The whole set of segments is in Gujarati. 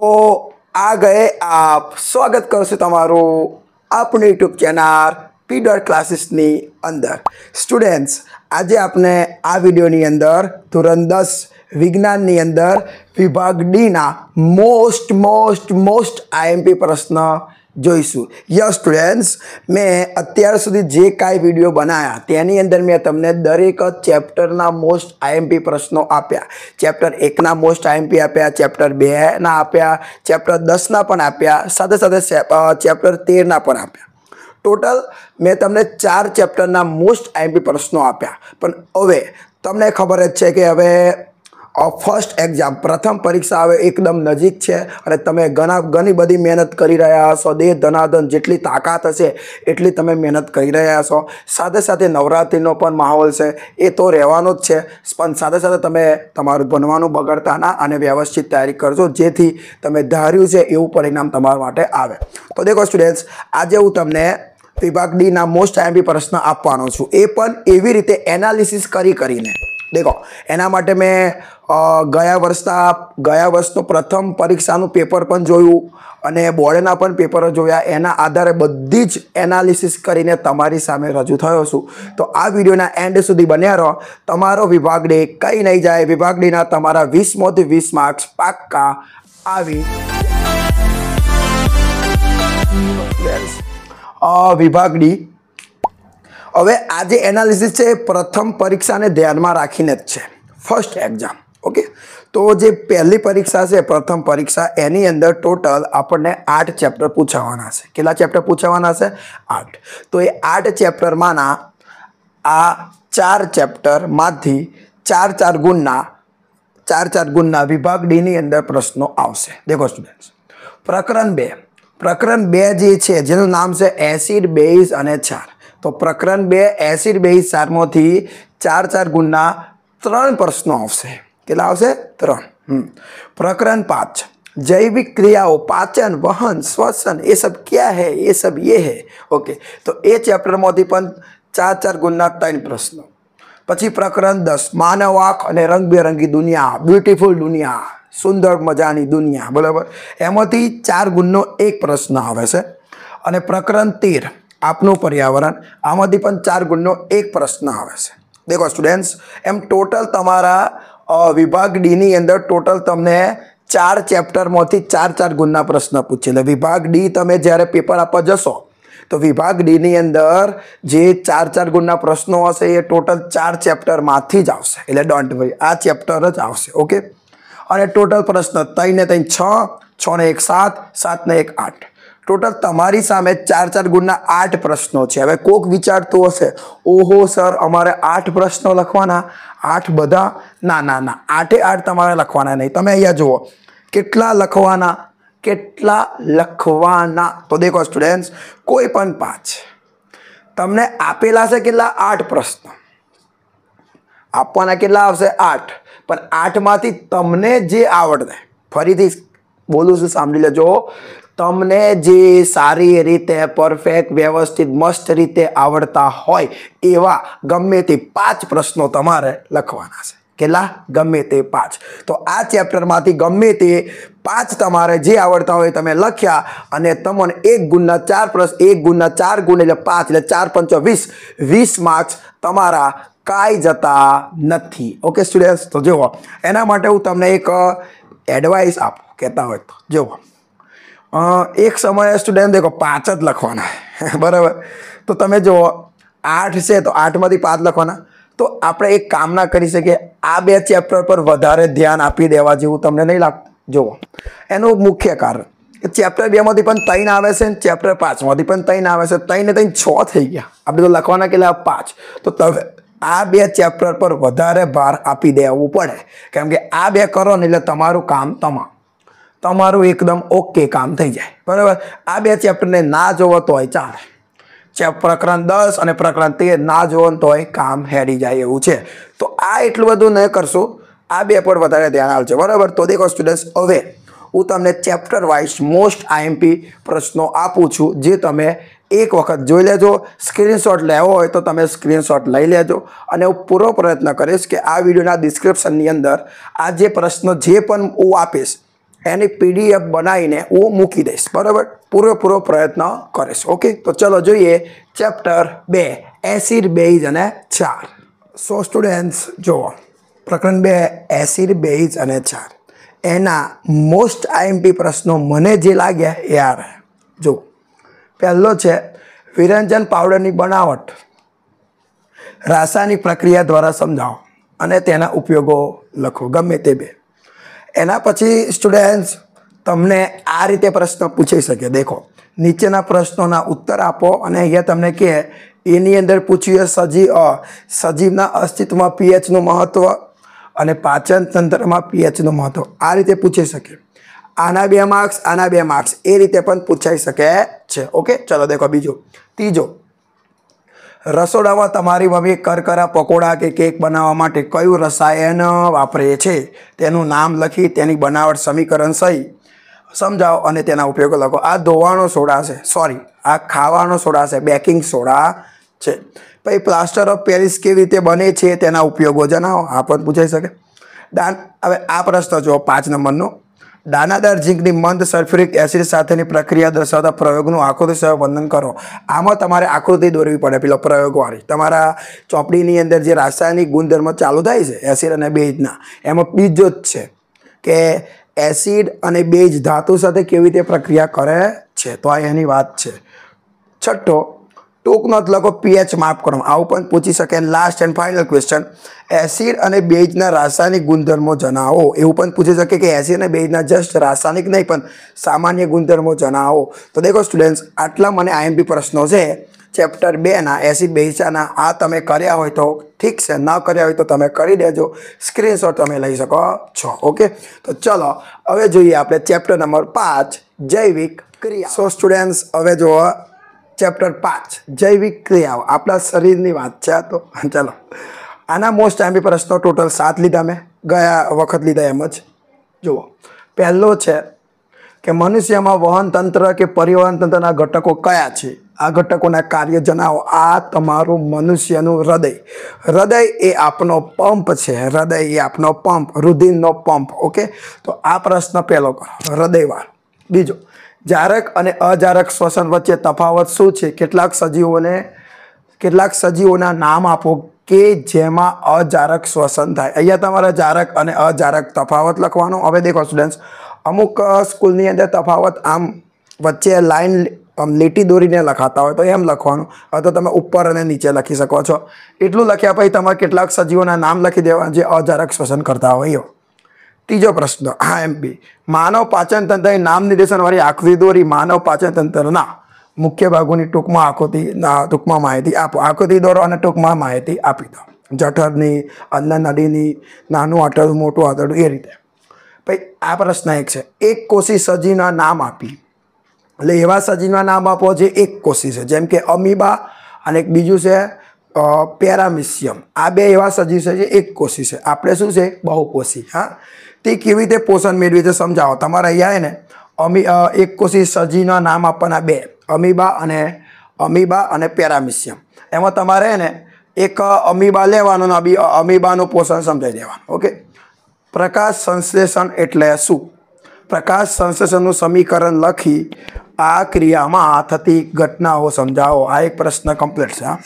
तो आ गए आप स्वागत करो છું તમારું આપણી યુટ્યુબ ચેનલ પીડર ક્લાસીસની અંદર। સ્ટુડન્ટ્સ, આજે આપણે આ વિડિયોની અંદર ધોરણ 10 વિજ્ઞાનની અંદર વિભાગ ડી ના મોસ્ટ આઈએમપી પ્રશ્ન જોઈશું। યસ સ્ટુડન્ટ્સ, મેં અત્યાર સુધી જે કાંઈ વિડીયો બનાવ્યા તેની અંદર મેં તમને દરેક ચેપ્ટરના મોસ્ટ આઈએમપી પ્રશ્નો આપ્યા। ચેપ્ટર 1ના મોસ્ટ આઈએમપી આપ્યા, ચેપ્ટર 2ના આપ્યા, ચેપ્ટર 10ના પણ આપ્યા, સાથે ચેપ્ટર 13ના પણ આપ્યા। ટોટલ મેં તમને 4 ચેપ્ટરના મોસ્ટ આઈએમપી પ્રશ્નો આપ્યા। પણ હવે તમને ખબર જ છે કે હવે ફર્સ્ટ એક્ઝામ પ્રથમ પરીક્ષા હવે એકદમ નજીક છે અને તમે ઘણી બધી મહેનત કરી રહ્યા હશો। દેહ ધનાધન જેટલી તાકાત હશે એટલી તમે મહેનત કરી રહ્યા હશો। સાથે નવરાત્રિનો પણ માહોલ છે, એ તો રહેવાનો જ છે, પણ સાથે તમે તમારું ભણવાનું બગડતા ના અને વ્યવસ્થિત તૈયારી કરજો, જેથી તમે ધાર્યું છે એવું પરિણામ તમારા માટે આવે। તો દેખો સ્ટુડન્ટ્સ, આજે હું તમને વિભાગ ડી ના મોસ્ટ આઈએમપી પ્રશ્ન આપવાનો છું, એ પણ એવી રીતે એનાલિસિસ કરીને। देखो एना माटे मैं गया वर्षनो प्रथम परीक्षाનું पेपर पण जोयुं अने बोर्डना पण पेपर जोया। एना आधारे बधी ज एनालिसिस करीने तमारी सामे रजू थयो छुं। तो आ विडियोना एंड सुधी बन्या रहो। तमारो विभाग डी कई नहीं जाए, विभाग डी ना तमारा 20 मांथी 20 मार्क्स पाक्का आवी। विभाग डी હવે આજે એનાલિસિસ છે પ્રથમ પરીક્ષાને ધ્યાનમાં રાખીને જ છે, ફર્સ્ટ એક્ઝામ। ઓકે, તો જે પહેલી પરીક્ષા છે પ્રથમ પરીક્ષા, એની અંદર ટોટલ આપણને 8 ચેપ્ટર પૂછાવાના છે। કેટલા ચેપ્ટર પૂછાવાના છે? 8। તો એ 8 ચેપ્ટરમાંના આ 4 ચેપ્ટરમાંથી 4 ગુણના વિભાગ ડી ની અંદર પ્રશ્નો આવશે। દેખો સ્ટુડન્ટ્સ, પ્રકરણ 2 જે છે જેનું નામ છે એસિડ, બેઝ અને ક્ષાર। तो प्रकरण 2 एसिड बेस क्षार मांथी 4 गुणना 3 प्रश्नों आवशे। केटला आवशे? 3। प्रकरण 5 जैविक क्रियाओं, पाचन, वहन, श्वसन, ये सब क्या है? ये सब ये है। ओके, तो ए चैप्टर मांथी पण 4 गुणना 3 प्रश्नों। पछी प्रकरण 10 मानव आँख अने रंगबेरंगी दुनिया, ब्यूटीफुल दुनिया, सुंदर मजानी दुनिया, बराबर, एमांथी 4 गुणनो 1 प्रश्न आवे छे। अने प्रकरण 13 आपનું पर्यावरण, आमांथी पण 4 गुणनो 1 प्रश्न आवे छे। देखो स्टूडेंट्स, एम टोटल तमारा विभाग डी नी अंदर टोटल तमने 4 चैप्टर मांथी 4 गुणना प्रश्न पूछेला। विभाग डी तमे ज्यारे पेपर आपवा जशो तो विभाग डी नी अंदर जे 4 गुणना प्रश्नो हशे ए टोटल 4 चैप्टर मांथी ज आवशे, એટલે डोंट वरी, आ चैप्टर ज आवशे। ओके, अने टोटल प्रश्न 3 ने 3 6, 6 ने 1 7, 7 ने 1 8, टोटल तमारी सामे 4 गुणना 8 प्रश्नों छे। हवे कोक विचारतो हशे, ओहो सर अमारे 8 प्रश्नों लखवाना, 8 बधा? ना ना ना, 8 तमारे लखवाना नहीं। तमे अहींया जुओ केटला लखवाना। तो देखो स्टूडेंट्स, कोई पण 5 तमने आपेला छे केटला? 8 प्रश्न आपवाना, केटला आवशे? 8। पण 8 मांथी तमने जे आवडे, फरीथी बोलुं छुं, सांभળી लेजो, तमने जे सारी रीते परफेक्ट व्यवस्थित मस्त रीते आवड़ता होय एवा गमे ते 5 प्रश्नों तमारे लखवाना छे। केटला? गमे ते 5। तो आ चैप्टर मांथी गमे ते 5 तमारे जे आवड़ता होय तमे लख्या अने तमने 1 गुणना 4 प्रश्न, 1 गुणना 4 गुण એટલે 5 એટલે 4 पंचा 20 मार्क्स तमारा काई जता नथी। ओके स्टूडेंट्स, तो जो एना माटे हूँ तमने एक एडवाइस आपू, कहता होय तो जो एक समय स्टूडेंट देखो 5 ज लखवाना है, बराबर। तो तमे जो 8 से तो 8 मांथी 5 लखवाना। तो आपणे एक काम ना करी सकीए, आ 2 चैप्टर पर वधारे ध्यान आपी देवा जेवुं तमने नहीं लागतुं? जो एनुं मुख्य कारण चैप्टर 2 मांथी पण 3 आवे छे, चैप्टर 5 मांथी पण 3 आवे छे, 3 ने 3 6 थई गया। आपणे तो लखवाना केटला? 5। तो तमे आ 2 चैप्टर पर वधारे भार आपी देवुं पड़े, केम के आ 2 करो ने એટલે તમારું કામ તમારું एकदम ओके काम थई जाए, बराबर। आ 2 चैप्टर ने ना जोवो तोय चाले। प्रकरण 10 અને પ્રકરણ 13 ना जोवो तोय काम हेडी जाए एवुं छे। तो आ एटલું બધું ન करशो, आ 2 पर વધારે ધ્યાન આપજો, बराबर। तो देखो स्टूडेंट्स, હવે હું તમને ચેપ્ટર વાઇઝ મોસ્ટ આઈએમપી પ્રશ્નો આપું છું, જે તમે एक वक्त જોઈ લેજો। સ્ક્રીનશોટ લેવો હોય તો તમે સ્ક્રીનશોટ લઈ લેજો અને હું પૂરો પ્રયત્ન કરીશ કે આ વિડિયોના ડિસ્ક્રિપ્શનની અંદર આ જે પ્રશ્નો જે પણ હું આપીશ એની PDF બનાવીને હું મૂકી દઈશ, બરાબર. પૂરેપૂરો પ્રયત્ન કરીશ. ઓકે, તો ચલો જોઈએ ચેપ્ટર 2 એસિડ બેઝ અને ક્ષાર. સો સ્ટુડન્ટ્સ જુઓ પ્રકરણ 2 એસિડ બેઝ અને ક્ષાર. એના મોસ્ટ IMP પ્રશ્નો મને જે લાગ્યા એ આ રહ્યા. જો પહેલો છે વિરંજન પાવડરની બનાવટ રાસાયણિક પ્રક્રિયા દ્વારા સમજાવો અને તેના ઉપયોગો લખો, ગમે તે બે. એના પછી સ્ટુડન્ટ્સ તમને આ રીતે પ્રશ્ન પૂછી શકે. દેખો નીચેના પ્રશ્નોના ઉત્તર આપો અને અહીંયા તમને કહે એની અંદર પૂછ્યું સજીવના અસ્તિત્વમાં pHનું મહત્વ અને પાચન તંત્રમાં pHનું મહત્વ. આ રીતે પૂછી શકે. આના 2 માર્ક્સ, આના 2 માર્ક્સ, એ રીતે પણ પૂછાઈ શકે છે. ઓકે, ચલો દેખો બીજો. ત્રીજો, રસોડામાં તમારી મમ્મી કરકરા પકોડા કે કેક બનાવવા માટે કયું રસાયણ વાપરે છે તેનું નામ લખી તેની બનાવટ સમીકરણ સહી સમજાવો અને તેના ઉપયોગો લખો. આ ધોવાનો સોડા છે, સોરી આ ખાવાનો સોડા છે, બેકિંગ સોડા છે. પછી પ્લાસ્ટર ઓફ પેરિસ કેવી રીતે બને છે તેના ઉપયોગો જણાવો. આ પણ પૂછાઈ શકે. હવે આ પ્રશ્ન જો 5 નંબરનો, દાનાદાર ઝીંકની મંદ સલ્ફ્યુરિક એસિડ સાથેની પ્રક્રિયા દર્શાવતા પ્રયોગનું આકૃતિ સહ વર્ણન કરો. આમાં તમારે આકૃતિ દોરવી પડે, પેલો પ્રયોગવાળી. તમારા ચોપડીની અંદર જે રાસાયણિક ગુણધર્મ ચાલુ થાય છે એસિડ અને બેઝના, એમાં બીજો જ છે કે એસિડ અને બેઝ ધાતુ સાથે કેવી રીતે પ્રક્રિયા કરે છે, તો આ એની વાત છે. છઠ્ઠો, ટૂંક નોંધ લખો pH માપ કરો. આવું પણ પૂછી શકે. Last and final question, acid અને બેઝના રાસાયણિક ગુણધર્મો જણાવો. એવું પણ પૂછી શકે કે એસિડ અને બેઝના જસ્ટ રાસાયણિક નહીં પણ સામાન્ય ગુણધર્મો જણાવો. તો દેખો સ્ટુડન્ટ્સ, આટલા મને IMP પ્રશ્નો છે ચેપ્ટર 2ના એસિડ બેઝના. આ તમે કર્યા હોય તો ઠીક છે, ન કર્યા હોય તો તમે કરી દેજો, સ્ક્રીનશોટ તમે લઈ શકો છો. ઓકે, તો ચલો હવે જોઈએ આપણે ચેપ્ટર નંબર 5 જૈવિક ક્રિયા. સો સ્ટુડન્ટ્સ હવે જો ચેપ્ટર 5 જૈવિક ક્રિયાઓ, આપણા શરીરની વાત છે. તો ચાલો આના મોસ્ટ IMP પ્રશ્નો ટોટલ 7 લીધા, મેં ગયા વખત લીધા એમ જ. જુઓ પહેલો છે કે મનુષ્યમાં વહન તંત્ર કે પરિવહન તંત્રના ઘટકો કયા છે, આ ઘટકોના કાર્ય જણાવો. આ તમારું મનુષ્યનું હૃદય. હૃદય એ આપનો પંપ છે, હૃદય એ આપનો પંપ, રુધિરનો પંપ. ઓકે, તો આ પ્રશ્ન પહેલો કરો, હૃદયવાળો. બીજો, જારક અને અજારક શ્વસન વચ્ચે તફાવત શું છે? કેટલાક સજીવોના નામ આપો કે જેમાં અજારક શ્વસન થાય. અહીંયા તમારે જારક અને અજારક તફાવત લખવાનો. હવે દેખો સ્ટુડન્ટ્સ, અમુક સ્કૂલની અંદર તફાવત આમ વચ્ચે લાઈન લીટી દોરીને લખાતા હોય તો એમ લખવાનું, અથવા તો તમે ઉપર અને નીચે લખી શકો છો. એટલું લખ્યા પછી તમારે કેટલાક સજીવોના નામ લખી દેવા જે અજારક શ્વસન કરતા હોય. ત્રીજો પ્રશ્ન IMP, માનવ પાચન તંત્રની નામ નિર્દેશન વાળી આકૃતિ દોરી માનવ પાચન તંત્રના મુખ્ય ભાગોની ટૂંકમાં માહિતી આપો. આકૃતિ દોરો અને ટૂંકમાં માહિતી આપી દો. જઠરની, અન્ન નળીની, નાનું આંતરડું, મોટું આંતરડું, એ રીતે. પછી આ પ્રશ્ન એક છે, એક કોષી સજીવના નામ આપી. એટલે એવા સજીવના નામ આપો જે એક કોષી છે, જેમ કે અમીબા અને એક બીજું છે પેરામિશિયમ. આ બે એવા સજીવ છે જે એક કોષી છે. આપણે શું છે? બહુકોષી. હા, તે કેવી રીતે પોષણ મેળવી છે સમજાવો. તમારે અહીંયા ને એક કોષી સજીવના નામ આપવાના 2, અમીબા અને પેરામિશિયમ. એમાં તમારે ને એક અમીબા લેવાનો ને અમીબાનું પોષણ સમજાવી દેવાનું. ઓકે, પ્રકાશ સંશ્લેષણ એટલે શું? પ્રકાશ સંશ્લેષણનું સમીકરણ લખી આ ક્રિયામાં થતી ઘટનાઓ સમજાવો. આ એક પ્રશ્ન કમ્પ્લીટ છે. હા,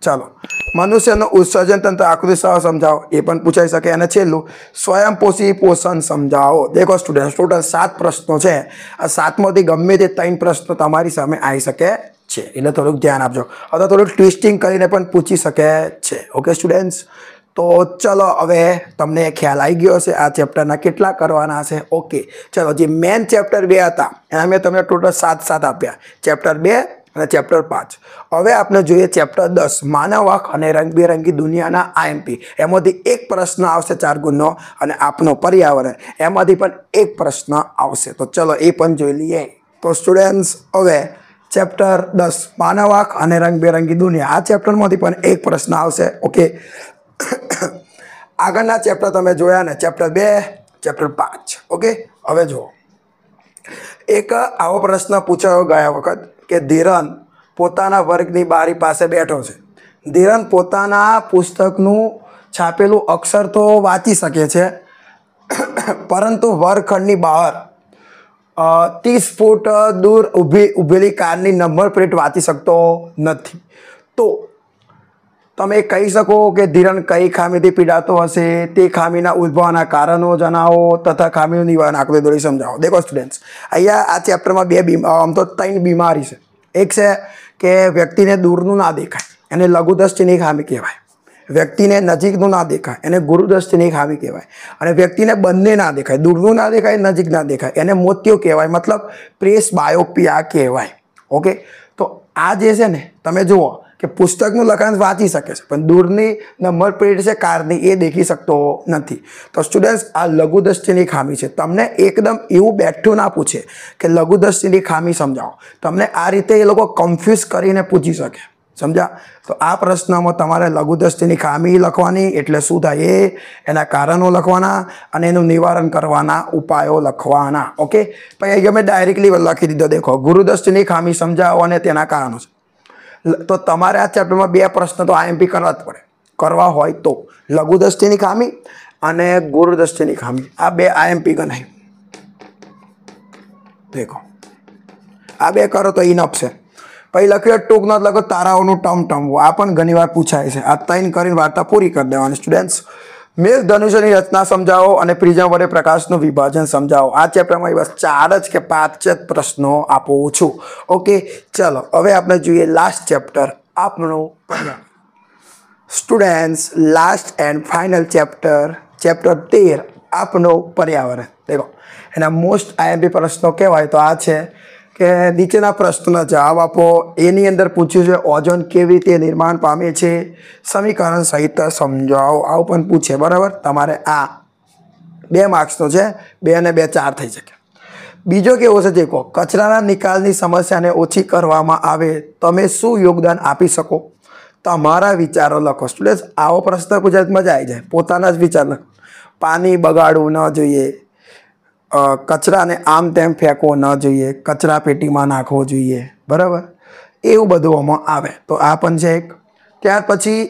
ચાલો. મનુષ્યનું ઉત્સર્જન તંત્ર આકૃતિ સહ સમજાવો, એ પણ પૂછાઈ શકે. અને છેલ્લું, સ્વયંપોષી પોષણ સમજાવો. દેખો સ્ટુડન્ટ, ટોટલ 7 પ્રશ્નો છે. આ 7માંથી ગમે તે 3 પ્રશ્નો તમારી સામે આવી શકે છે, એટલે થોડુંક ધ્યાન આપજો. અથવા થોડુંક ટ્વિસ્ટિંગ કરીને પણ પૂછી શકે છે. ઓકે સ્ટુડન્ટ્સ, તો ચલો હવે તમને ખ્યાલ આવી ગયો હશે આ ચેપ્ટરના કેટલા કરવાના છે. ઓકે, ચલો જે મેન ચેપ્ટર 2 હતા એના મેં તમને ટોટલ 7 આપ્યા, ચેપ્ટર 2 અને ચેપ્ટર 5. હવે આપણે જોઈએ ચેપ્ટર 10 માનવ આંખ અને રંગબેરંગી દુનિયાના IMP. એમાંથી એક પ્રશ્ન આવશે 4 ગુણનો, અને આપનો પર્યાવરણ, એમાંથી પણ એક પ્રશ્ન આવશે. તો ચલો એ પણ જોઈ લઈએ. તો સ્ટુડન્ટ્સ હવે ચેપ્ટર 10 માનવ આંખ અને રંગબેરંગી દુનિયા, આ ચેપ્ટરમાંથી પણ એક પ્રશ્ન આવશે. ઓકે, આગળના ચેપ્ટર તમે જોયા ને, ચેપ્ટર 2, ચેપ્ટર 5. ઓકે, હવે જુઓ, એક આવો પ્રશ્ન પૂછાયો ગયા વખત કે ધીરન પોતાના વર્ગની બારી પાસે બેઠો છે. ધીરન પોતાના પુસ્તકનું છાપેલું અક્ષર તો વાંચી શકે છે, પરંતુ વર્ગખંડની બહાર 30 ફૂટ દૂર ઊભેલી કારની નંબર પ્લેટ વાંચી શકતો નથી, તો તમે કહી શકો કે ધીરન કઈ ખામીથી પીડાતો હશે, તે ખામીના ઉદ્ભવના કારણો જણાવો તથા ખામીનું નિવારણ આકૃતિ દોરી સમજાવો. દેખો સ્ટુડન્ટ્સ, અહીંયા આ ચેપ્ટરમાં આમ તો 3 બીમારી છે. એક છે કે વ્યક્તિને દૂરનું ના દેખાય, એને લઘુદ્રષ્ટિની ખામી કહેવાય. વ્યક્તિને નજીકનું ના દેખાય, એને ગુરુદ્રષ્ટિની ખામી કહેવાય. અને વ્યક્તિને બંને ના દેખાય, દૂરનું ના દેખાય, નજીક ના દેખાય, એને મોતિયો કહેવાય, મતલબ પ્રેસ બાયોપિયા કહેવાય. ઓકે, તો આ જે છે ને, તમે જુઓ કે પુસ્તકનું લખાણ વાંચી શકે છે પણ દૂરની નંબર પ્લેટ છે કારની એ દેખી શકતો નથી. તો સ્ટુડન્ટ્સ, આ લઘુદ્રષ્ટિની ખામી છે. તમને એકદમ એવું બેઠું ના પૂછે કે લઘુદ્રષ્ટિની ખામી સમજાવો, તમને આ રીતે એ લોકો કન્ફ્યુઝ કરીને પૂછી શકે. સમજ્યા? તો આ પ્રશ્નમાં તમારે લઘુદ્રષ્ટિની ખામી લખવાની, એટલે શું થાય એ, એના કારણો લખવાના અને એનું નિવારણ કરવાના ઉપાયો લખવાના. ઓકે, પછી અહીંયા મેં ડાયરેક્ટલી લખી દીધો. દેખો, ગુરુદ્રષ્ટિની ખામી સમજાવો અને તેના કારણો છે. તો તમારે આ ચેપ્ટરમાં 2 પ્રશ્ન તો IMP કરવા જ પડે. કરવા હોય તો લઘુદ્રષ્ટિની ખામી અને ગુરુદ્રષ્ટિની ખામી, આ 2 IMP ગણાય. દેખો, આ 2 કરો તો ઇનફ છે. પછી લખ્યું ટૂંક નોંધ લખો, તારાઓનું ટમટમવું, આ પણ ઘણીવાર પૂછાય છે. આ 3 કરીને વાર્તા પૂરી કરી દેવાની. સ્ટુડન્ટ્સ, મેઘ ધનુષ્યની રચના સમજાવો અને પ્રિઝમ વડે પ્રકાશનું વિભાજન સમજાવો. આ ચેપ્ટરમાં બસ 4 જ કે 5 જ પ્રશ્નો આપું છું. ઓકે, ચલો હવે આપણે જોઈએ લાસ્ટ ચેપ્ટર આપણું. Students, last and final chapter 13 આપણું પર્યાવરણ. દેખો, એના મોસ્ટ IMP પ્રશ્નો કહેવાય તો આ છે કે નીચેના પ્રશ્નોના જવાબ આપો. એની અંદર પૂછ્યું છે ઓઝોન કેવી રીતે નિર્માણ પામે છે, સમીકરણ સહિત સમજાવો. આવું પણ પૂછે. બરાબર, તમારે આ 2 માર્ક્સનો છે, 2 અને 2 4 થઈ શકે. બીજો કેવો છે દેખો, કચરાના નિકાલની સમસ્યાને ઓછી કરવામાં આવે, તમે શું યોગદાન આપી શકો? તમારા વિચારો લખો. સ્ટુડન્ટ્સ, આવો પ્રશ્ન પૂછાય મજા આવી જાય. પોતાના જ વિચાર લખો. પાણી બગાડવું ન જોઈએ, કચરાને આમ તેમ ફેંકવો ન જોઈએ, કચરા પેટીમાં નાખવો જોઈએ. બરાબર, એવું બધું આમાં આવે. તો આ પણ છે એક. ત્યાર પછી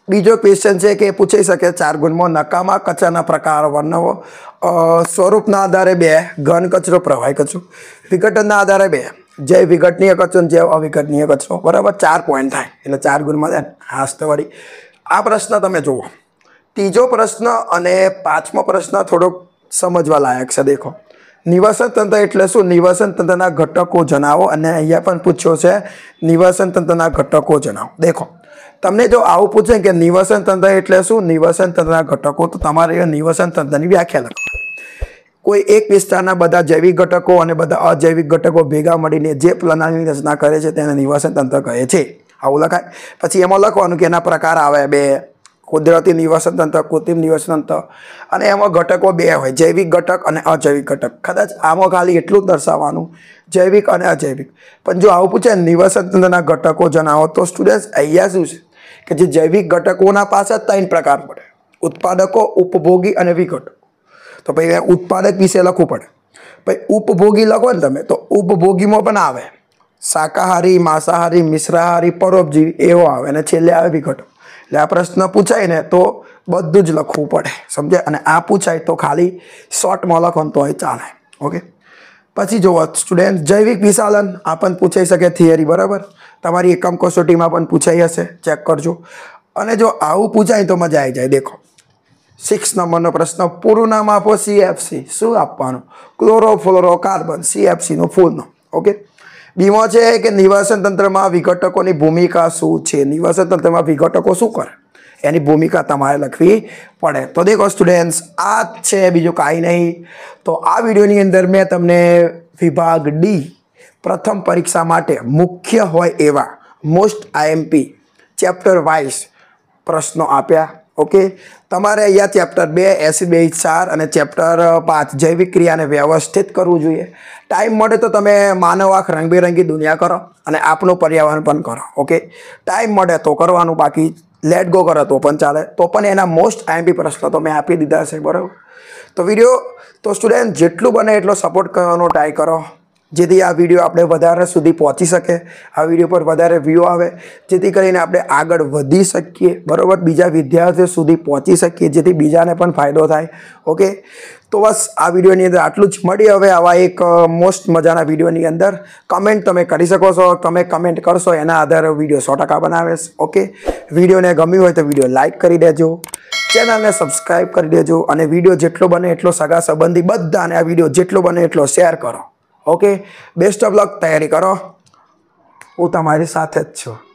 બીજો ક્વેશ્ચન છે કે પૂછાઈ શકે 4 ગુણમાં, નકામા કચરાના પ્રકાર વર્ણવો. સ્વરૂપના આધારે 2, ઘન કચરો, પ્રવાહી કચરો. વિઘટનના આધારે 2, જૈવ વિઘટનીય કચરો, જૈવ અવિઘટનીય કચરો. બરાબર, 4 પોઈન્ટ થાય એટલે 4 ગુણમાં થાય. હાસ તો વળી આ પ્રશ્ન તમે જુઓ. ત્રીજો પ્રશ્ન અને 5મો પ્રશ્ન થોડોક સમજવા લાયક છે. દેખો, નિવાસન તંત્ર એટલે શું, નિવાસન તંત્રના ઘટકો જણાવો. અને અહીંયા પણ પૂછ્યો છે નિવાસન તંત્રના ઘટકો જણાવો. દેખો, તમને જો આવું પૂછે કે નિવાસન તંત્ર એટલે શું, નિવાસન તંત્રના ઘટકો, તો તમારે નિવાસન તંત્રની વ્યાખ્યા લખો. કોઈ એક વિસ્તારના બધા જૈવિક ઘટકો અને બધા અજૈવિક ઘટકો ભેગા મળીને જે પ્રણાલીની રચના કરે છે તેને નિવાસન તંત્ર કહે છે. આવું લખાય. પછી એમાં લખવાનું કે એના પ્રકાર આવે 2, કુદરતી નિવાસન તંત્ર, કૃત્રિમ નિવાસન તંત્ર. અને એમાં ઘટકો 2 હોય, જૈવિક ઘટક અને અજૈવિક ઘટક. કદાચ આમાં ખાલી એટલું જ દર્શાવવાનું, જૈવિક અને અજૈવિક. પણ જો આવું પૂછે નિવાસન તંત્રના ઘટકો જણાવો, તો સ્ટુડન્ટ્સ અહીંયા શું છે કે જે જૈવિક ઘટકોના પાસે 3 પ્રકાર પડે, ઉત્પાદકો, ઉપભોગી અને વિઘટકો. તો પછી ઉત્પાદક વિશે લખવું પડે. પછી ઉપભોગી લખો ને તમે, તો ઉપભોગીમાં પણ આવે શાકાહારી, માંસાહારી, મિશ્રાહારી, પરોપજીવી એવો આવે. અને છેલ્લે આવે વિઘટક. એટલે આ પ્રશ્ન પૂછાય ને તો બધું જ લખવું પડે. સમજે? અને આ પૂછાય તો ખાલી શોર્ટમાં લખો તો એ ચાલે. ઓકે, પછી જુઓ સ્ટુડન્ટ, જૈવિક વિશાલન આ પણ પૂછાઈ શકે થિયરી. બરાબર, તમારી એકમ કસોટીમાં પણ પૂછાઈ હશે, ચેક કરજો. અને જો આવું પૂછાય તો મજા આવી જાય. દેખો, 6 નંબરનો પ્રશ્ન, પૂરું નામ આપો CFC. શું આપવાનું? ક્લોરોફ્લોરોકાર્બન, CFC નું ફૂલ નામ. ઓકે, બીમો છે કે નિવાસન તંત્રમાં વિઘટકોની ભૂમિકા શું છે, નિવાસન તંત્રમાં વિઘટકો શું કરે, એની ભૂમિકા તમારે લખવી પડે. તો દેખો સ્ટુડન્ટ્સ, આ છે, બીજું કાંઈ નહીં. તો આ વિડીયોની અંદર મેં તમને વિભાગ D પ્રથમ પરીક્ષા માટે મુખ્ય હોય એવા મોસ્ટ IMP ચેપ્ટર વાઇઝ પ્રશ્નો આપ્યા. ઓકે, તમારે અહીંયા ચેપ્ટર 2 એસિડ બેઝ ક્ષાર અને ચેપ્ટર 5 જૈવિક ક્રિયાને વ્યવસ્થિત કરવું જોઈએ. ટાઈમ મળે તો તમે માનવ આંખ રંગબેરંગી દુનિયા કરો અને આપણું પર્યાવરણ પણ કરો. ઓકે, ટાઈમ મળે તો કરવાનું, બાકી લેટ ગો કરો તો પણ ચાલે. તો પણ એના મોસ્ટ IMP પ્રશ્નો તો મેં આપી દીધા છે. બરાબર, તો વિડીયો તો સ્ટુડન્ટ જેટલું બને એટલો સપોર્ટ કરવાનો ટ્રાય કરો. જેથી આ વિડીયો આપણે વધારે સુધી પહોંચી શકે, આ વિડીયો પર વધારે વ્યૂ આવે, જેથી કરીને આપણે આગળ વધી શકીએ, બરાબર, બીજા વિદ્યાર્થીઓ સુધી પહોંચી શકીએ, જેથી બીજાને પણ ફાયદો થાય. ઓકે, તો બસ આ વિડીયોની અંદર આટલું જ. મળી હવે આવા એક મોસ્ટ મજાના વિડીયોની અંદર. કમેન્ટ તમે કરી શકો છો, તમે કમેન્ટ કરશો એના આધારે વિડીયો 100% બનાવીશ. ઓકે, વિડીયોને ગમ્યું હોય તો વિડીયો લાઇક કરી દેજો, ચેનલને સબસ્ક્રાઈબ કરી દેજો, અને વિડીયો જેટલો બને એટલો સગા સંબંધી બધાને આ વિડીયો જેટલો બને એટલો શેર કરો. Okay, best of luck. તૈયારી કરો, હું તમારી સાથે જ છું.